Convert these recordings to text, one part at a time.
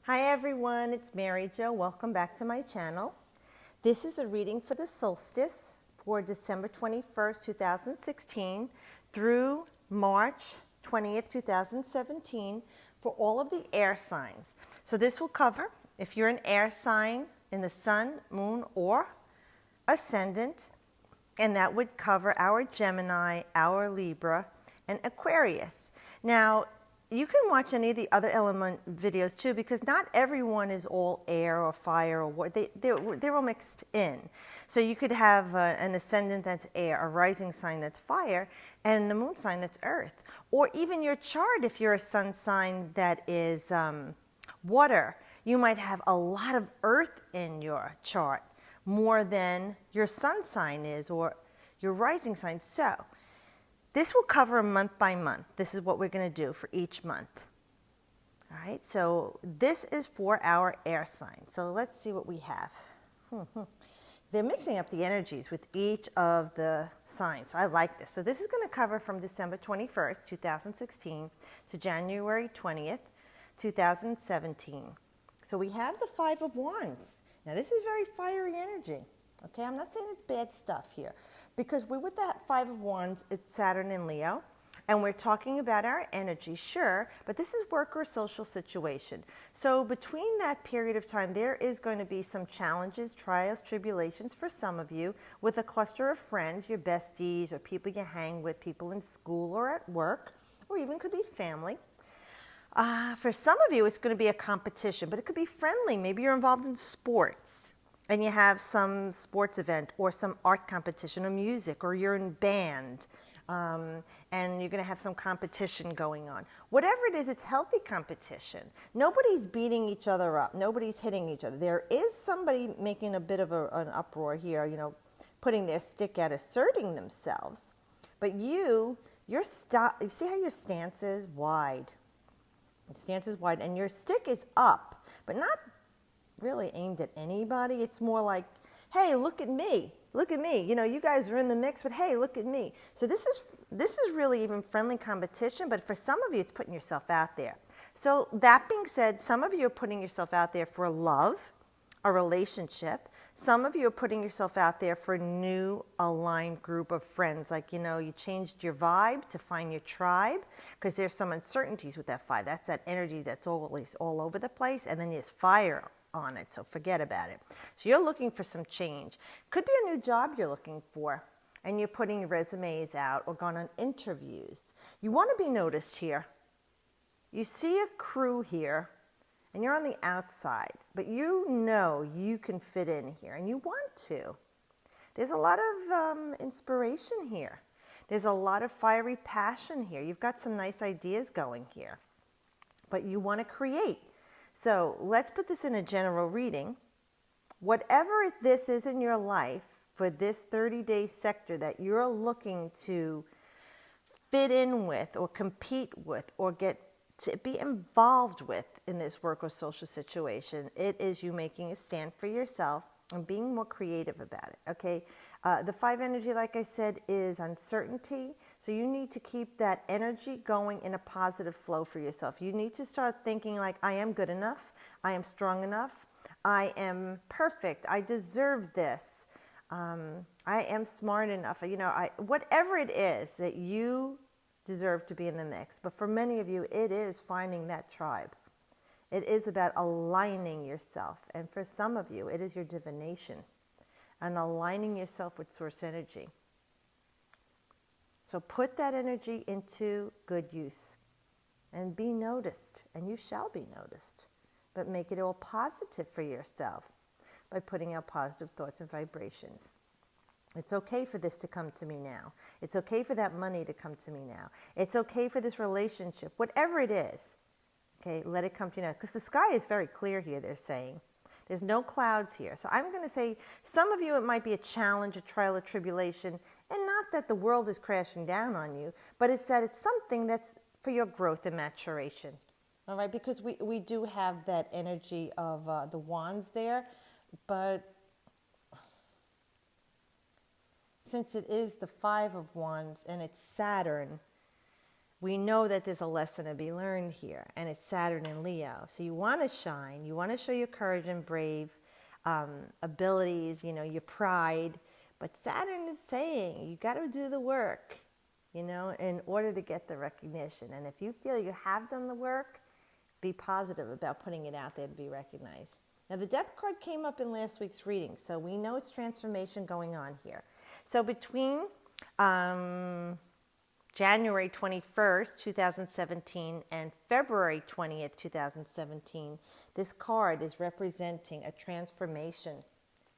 Hi everyone, it's Mary Jo. Welcome back to my channel. This is a reading for the solstice for December 21st, 2016 through March 20th, 2017 for all of the air signs. So this will cover if you're an air sign in the sun, moon, or ascendant, and that would cover our Gemini, our Libra, and Aquarius. Now, you can watch any of the other element videos too, because not everyone is all air or fire or water. They're all mixed in. So you could have an ascendant that's air, a rising sign that's fire, and the moon sign that's earth. Or even your chart, if you're a sun sign that is water, you might have a lot of earth in your chart, more than your sun sign is or your rising sign. So this will cover month by month. This is what we're going to do for each month. All right, so this is for our air signs. So let's see what we have. They're mixing up the energies with each of the signs. So I like this. So this is going to cover from December 21st, 2016 to January 20th, 2017. So we have the Five of Wands. Now this is very fiery energy. Okay, I'm not saying it's bad stuff here, because we're with that Five of Wands, it's Saturn and Leo, and we're talking about our energy, sure, but this is work or social situation. So between that period of time, there is going to be some challenges, trials, tribulations for some of you with a cluster of friends, your besties, or people you hang with, people in school or at work, or even could be family. For some of you, it's going to be a competition, but it could be friendly. Maybe you're involved in sports and you have some sports event or some art competition or music, or you're in band and you're going to have some competition going on. Whatever it is, it's healthy competition. Nobody's beating each other up. Nobody's hitting each other. There is somebody making a bit of an uproar here, you know, putting their stick out, asserting themselves. But you see how your stance is wide. Your stance is wide and your stick is up, but not really aimed at anybody. It's more like, hey, look at me. Look at me. You know, you guys are in the mix, but hey, look at me. So this is really even friendly competition, but for some of you, it's putting yourself out there. So that being said, some of you are putting yourself out there for love, a relationship. Some of you are putting yourself out there for a new aligned group of friends. Like, you know, you changed your vibe to find your tribe, because there's some uncertainties with that five. That's that energy that's always all over the place, and then there's fire on it, so forget about it. So you're looking for some change. Could be a new job you're looking for, and you're putting resumes out or going on interviews. You want to be noticed here. You see a crew here, and you're on the outside, but you know you can fit in here, and you want to. There's a lot of inspiration here. There's a lot of fiery passion here. You've got some nice ideas going here, but you want to create. So let's put this in a general reading. Whatever this is in your life for this 30-day sector that you're looking to fit in with or compete with or get to be involved with in this work or social situation, it is you making a stand for yourself and being more creative about it, okay? The five energy, like I said, is uncertainty. So you need to keep that energy going in a positive flow for yourself. You need to start thinking like, I am good enough. I am strong enough. I am perfect. I deserve this. I am smart enough. You know, whatever it is that you deserve to be in the mix. But for many of you, it is finding that tribe. It is about aligning yourself. And for some of you, it is your divination and aligning yourself with source energy. So put that energy into good use and be noticed, and you shall be noticed. But make it all positive for yourself by putting out positive thoughts and vibrations. It's okay for this to come to me now. It's okay for that money to come to me now. It's okay for this relationship, whatever it is. Okay, let it come to you now. Because the sky is very clear here, they're saying. There's no clouds here. So I'm going to say, some of you, it might be a challenge, a trial, a tribulation, and not that the world is crashing down on you, but it's that it's something that's for your growth and maturation. All right, because we do have that energy of the wands there, but since it is the Five of Wands and it's Saturn, we know that there's a lesson to be learned here, and it's Saturn and Leo. So you want to shine, you want to show your courage and brave abilities, you know, your pride. But Saturn is saying you got to do the work, you know, in order to get the recognition. And if you feel you have done the work, be positive about putting it out there to be recognized. Now, the Death card came up in last week's reading, so we know it's transformation going on here. So between January 21st, 2017 and February 20th, 2017, this card is representing a transformation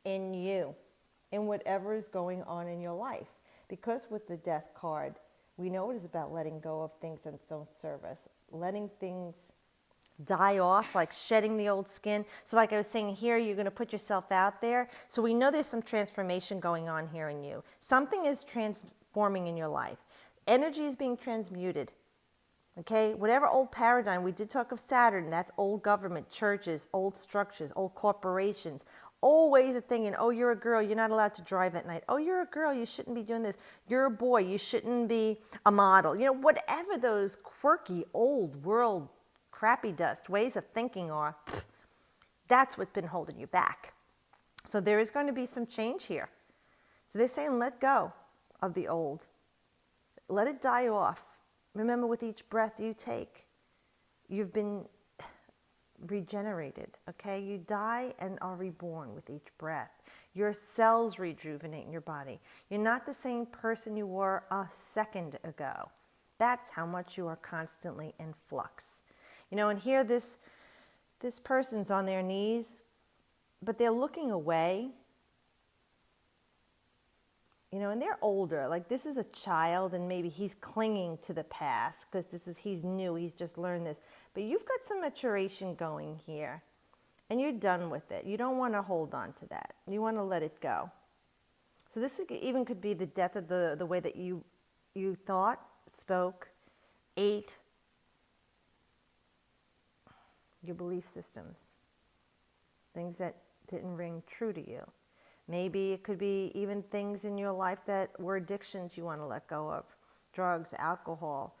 in you, in whatever is going on in your life. Because with the Death card, we know it is about letting go of things in its own service, letting things die off, like shedding the old skin. So like I was saying here, you're going to put yourself out there. So we know there's some transformation going on here in you. Something is transforming in your life. Energy is being transmuted. Okay, whatever old paradigm, we did talk of Saturn, that's old government, churches, old structures, old corporations, old ways of thinking. Oh, you're a girl, you're not allowed to drive at night. Oh, you're a girl, you shouldn't be doing this. You're a boy, you shouldn't be a model. You know, whatever those quirky old world crappy dust ways of thinking are, that's what's been holding you back. So there is going to be some change here. So they're saying let go of the old. Let it die off. Remember, with each breath you take, you've been regenerated, okay? You die and are reborn with each breath. Your cells rejuvenate in your body. You're not the same person you were a second ago. That's how much you are constantly in flux. You know, and here this person's on their knees, but they're looking away. You know, and they're older. Like, this is a child, and maybe he's clinging to the past because he's new. He's just learned this. But you've got some maturation going here, and you're done with it. You don't want to hold on to that. You want to let it go. So this even could be the death of the way that you thought, spoke, ate, your belief systems, things that didn't ring true to you. Maybe it could be even things in your life that were addictions you want to let go of, drugs, alcohol,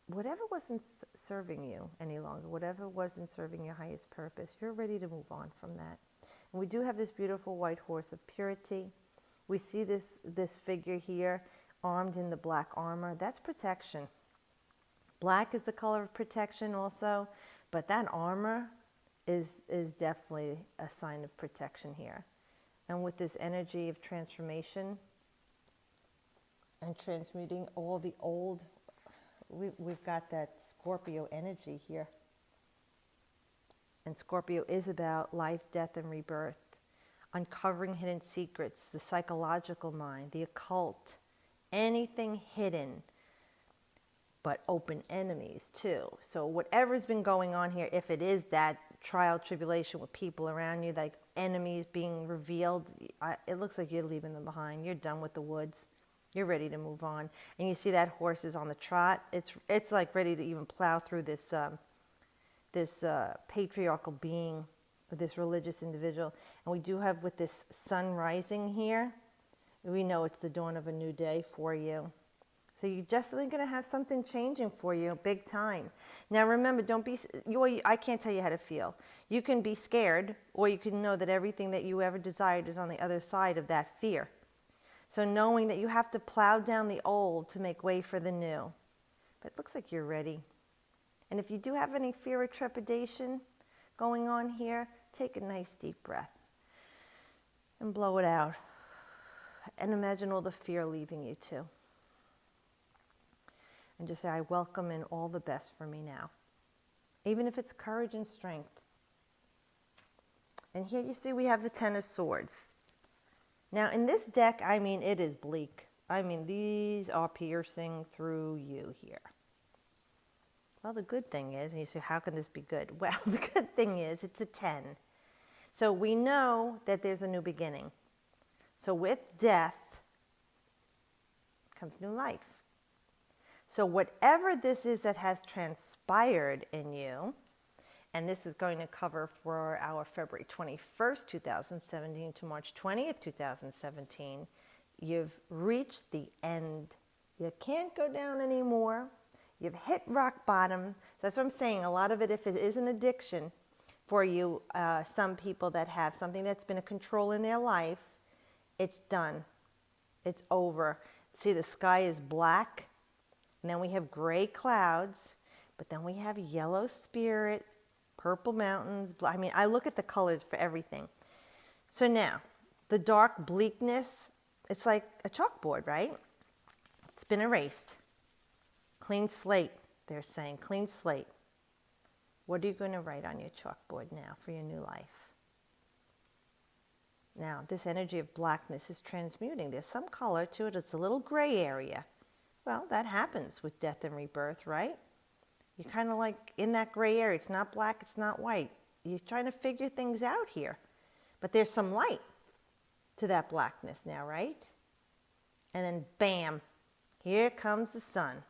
whatever wasn't serving you any longer, whatever wasn't serving your highest purpose, you're ready to move on from that. And we do have this beautiful white horse of purity. We see this figure here armed in the black armor. That's protection. Black is the color of protection also, but that armor is definitely a sign of protection here. And with this energy of transformation and transmuting all the old, we've got that Scorpio energy here. And Scorpio is about life, death, and rebirth, uncovering hidden secrets, the psychological mind, the occult, anything hidden, but open enemies too. So whatever's been going on here, if it is that trial, tribulation with people around you, like enemies being revealed, it looks like you're leaving them behind. You're done with the woods. You're ready to move on. And you see that horse is on the trot. It's like ready to even plow through this patriarchal being, this religious individual. And we do have with this sun rising here, we know it's the dawn of a new day for you. So you're definitely going to have something changing for you, big time. Now remember, I can't tell you how to feel. You can be scared, or you can know that everything that you ever desired is on the other side of that fear. So knowing that you have to plow down the old to make way for the new. But it looks like you're ready. And if you do have any fear or trepidation going on here, take a nice deep breath and blow it out. And imagine all the fear leaving you too. And just say, I welcome in all the best for me now. Even if it's courage and strength. And here you see we have the Ten of Swords. Now in this deck, I mean, it is bleak. I mean, these are piercing through you here. Well, the good thing is, and you say, how can this be good? Well, the good thing is it's a 10. So we know that there's a new beginning. So with death comes new life. So whatever this is that has transpired in you, and this is going to cover for our February 21st, 2017 to March 20th, 2017, you've reached the end. You can't go down anymore. You've hit rock bottom. So that's what I'm saying. A lot of it, if it is an addiction for you, some people that have something that's been a control in their life, it's done. It's over. See, the sky is black, and then we have gray clouds, but then we have yellow spirit, purple mountains. I mean, I look at the colors for everything. So now, the dark bleakness, it's like a chalkboard, right? It's been erased. Clean slate, they're saying, clean slate. What are you going to write on your chalkboard now for your new life? Now, this energy of blackness is transmuting. There's some color to it. It's a little gray area. Well, that happens with death and rebirth, right? You're kind of like in that gray area. It's not black, it's not white. You're trying to figure things out here. But there's some light to that blackness now, right? And then bam, here comes the sun.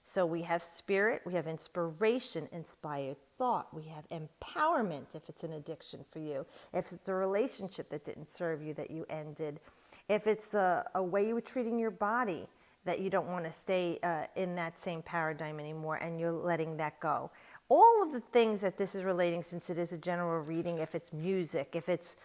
So we have spirit, we have inspiration, inspired thought, we have empowerment if it's an addiction for you, if it's a relationship that didn't serve you that you ended, if it's a way you were treating your body that you don't want to stay in that same paradigm anymore and you're letting that go. All of the things that this is relating, since it is a general reading, if it's music, if it's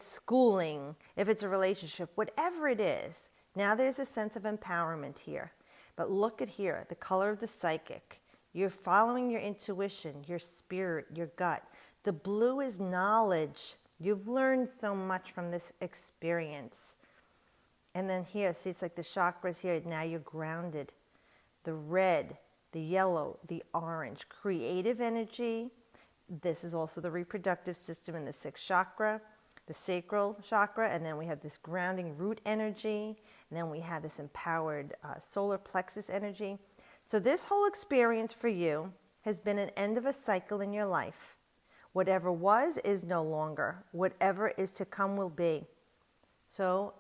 schooling, if it's a relationship, whatever it is, now there's a sense of empowerment here. But look at here, the color of the psychic. You're following your intuition, your spirit, your gut. The blue is knowledge. You've learned so much from this experience. And then here, see, it's like the chakras here. Now you're grounded. The red, the yellow, the orange, creative energy. This is also the reproductive system in the sixth chakra, the sacral chakra, and then we have this grounding root energy, and then we have this empowered solar plexus energy. So this whole experience for you has been an end of a cycle in your life. Whatever was is no longer. Whatever is to come will be. So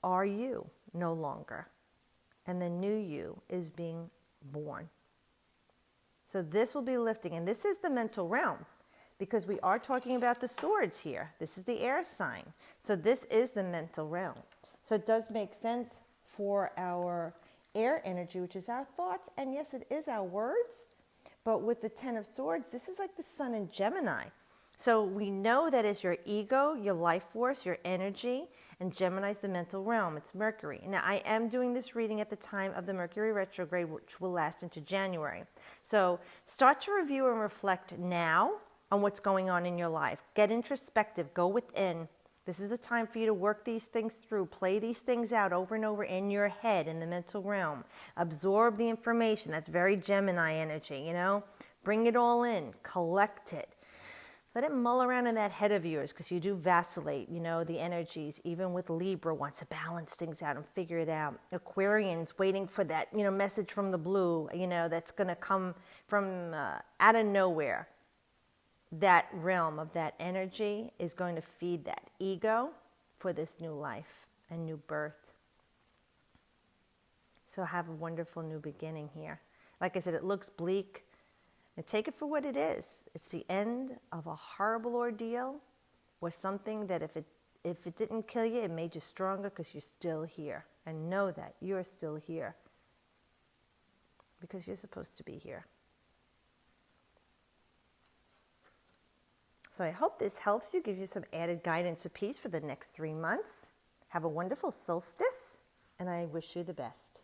are you no longer? And the new you is being born. So this will be lifting, and this is the mental realm, because we are talking about the swords here. This is the air sign. So this is the mental realm. So it does make sense for our air energy, which is our thoughts, and yes, it is our words, but with the 10 of swords, this is like the sun in Gemini. So we know that is your ego, your life force, your energy, and Gemini is the mental realm. It's Mercury. Now, I am doing this reading at the time of the Mercury retrograde, which will last into January. So start to review and reflect now on what's going on in your life. Get introspective. Go within. This is the time for you to work these things through. Play these things out over and over in your head, in the mental realm. Absorb the information. That's very Gemini energy, you know. Bring it all in. Collect it. Let it mull around in that head of yours, because you do vacillate, you know, the energies. Even with Libra, wants to balance things out and figure it out. Aquarians waiting for that, you know, message from the blue, you know, that's going to come from out of nowhere. That realm of that energy is going to feed that ego for this new life and new birth. So have a wonderful new beginning here. Like I said, it looks bleak. And take it for what it is. It's the end of a horrible ordeal, or something that if it didn't kill you, it made you stronger because you're still here. And know that you're still here because you're supposed to be here. So I hope this helps you, gives you some added guidance and peace for the next 3 months. Have a wonderful solstice, and I wish you the best.